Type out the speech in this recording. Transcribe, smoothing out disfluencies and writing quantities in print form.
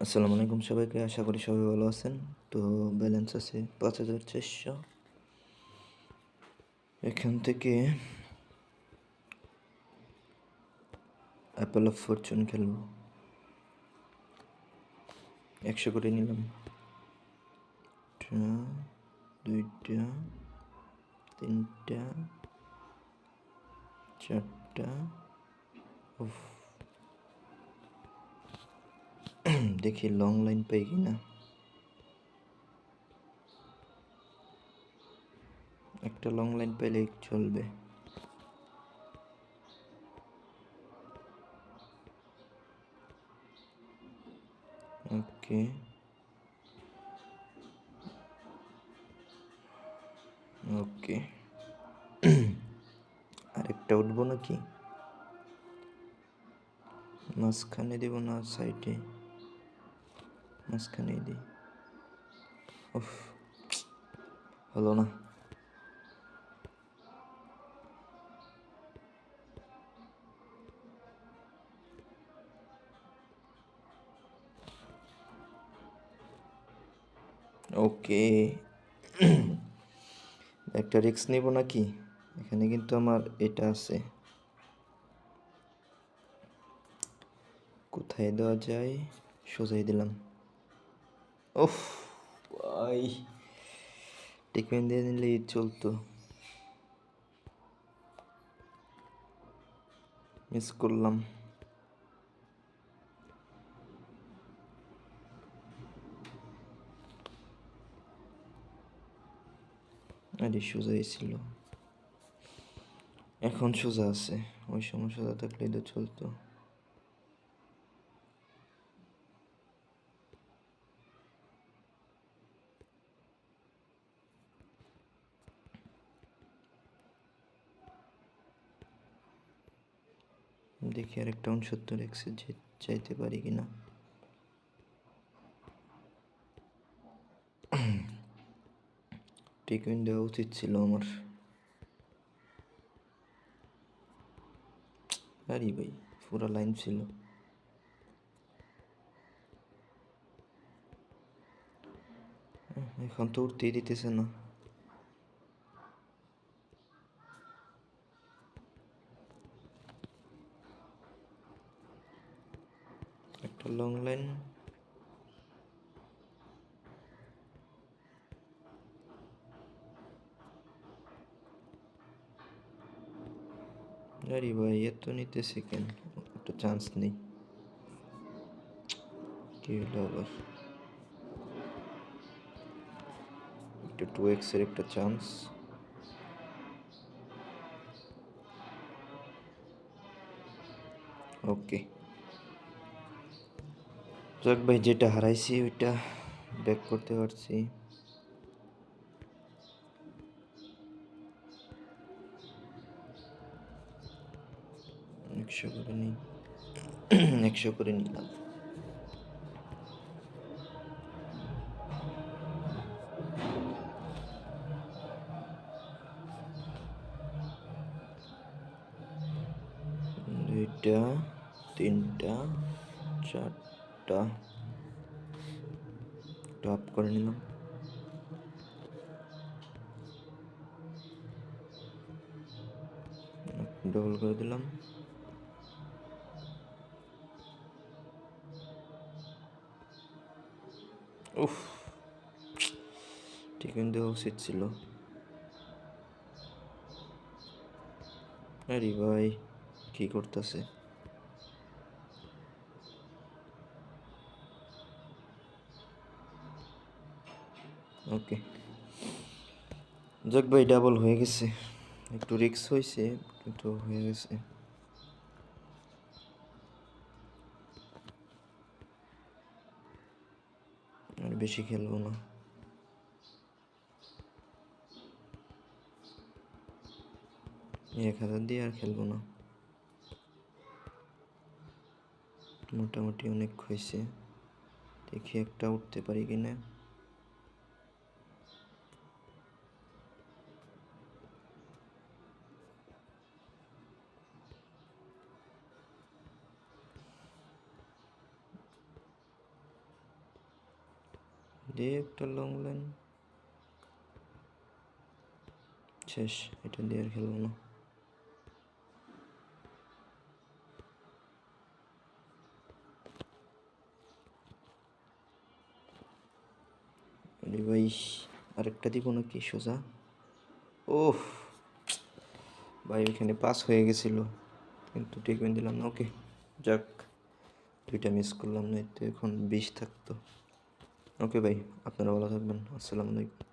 আসসালামু আলাইকুম সবাইকে, আশা করি সবাই ভালো আছেন। তো ব্যালেন্স আছে ৫,৪০০। এখান থেকে অ্যাপেল অফ ফরচুন খেলব। ১০০ করে নিলাম। ২টা, ৩টা, ৪টা। দেখি লং লাইন পাই কিনা। একটা লং লাইন পাইলেই চলবে। ওকে, ওকে। আরেকটা উঠবো নাকি? মাঝখানে দেব না সাইডে? মাঝখানেই দিই। উফ, হলো না। ওকে, একটা রিস্ক নেব নাকি? এখানে কিন্তু আমার এটা আছে। কোথায় দেওয়া যায়? সোজাই দিলাম। ওফ ভাই, টিকমেন দিয়ে নিলেই চলতো। মিস করলাম। আরে সোজাই ছিল, এখন সোজা আছে। ওই সময় সোজা থাকলেই তো চলতো। দেখি আর একটা 69 এক্সে চাইতে পারি কিনা। টিকউইন দেওয়া উচিত ছিল আমার। আরে ভাই, পুরো লাইন ছিল। এখন তো উঠতেই দিতেছে না। একটা লং লাইন। আরে ভাই, এত নিতেছে কেন? একটা চান্স নেই। কি হলো আবার? একটা 2x এর একটা চান্স। ওকে, যাক ভাই, যেটা হারাইছি ওইটা ব্যাক করতে পারছি। একশো করে নিই। ১০০ করে নিলাম। দুইটা, তিনটা, চারটা। টপ করে নিলাম। ডবল করে দিলাম। উফ, টিফিন দেওয়া উচিত ছিল। আরে ভাই, কি করতেছে? ওকে, যাক ভাই, ডাবল হয়ে গেছে। একটু রিস্ক হয়েছে, কিন্তু হয়ে গেছে। আর বেশি খেলবো না। ১,০০০ দিয়ে আর খেলবো না। মোটামুটি অনেক হয়েছে। দেখি একটা উঠতে পারি কিনা। দিয়ে একটা লং লাইন। শেষ, এটা দিয়ে আর খেলবো না। আরে ভাই, আরেকটা দিব নাকি সোজা? ওহ ভাই, ওইখানে পাস হয়ে গেছিল কিন্তু ট্রিটমেন্ট দিলাম না। ওকে, যাক, 2টা মিস করলাম, না তো এখন 20 থাকতো। ওকে ভাই, আপনারা ভালো থাকবেন। আসসালামু আলাইকুম।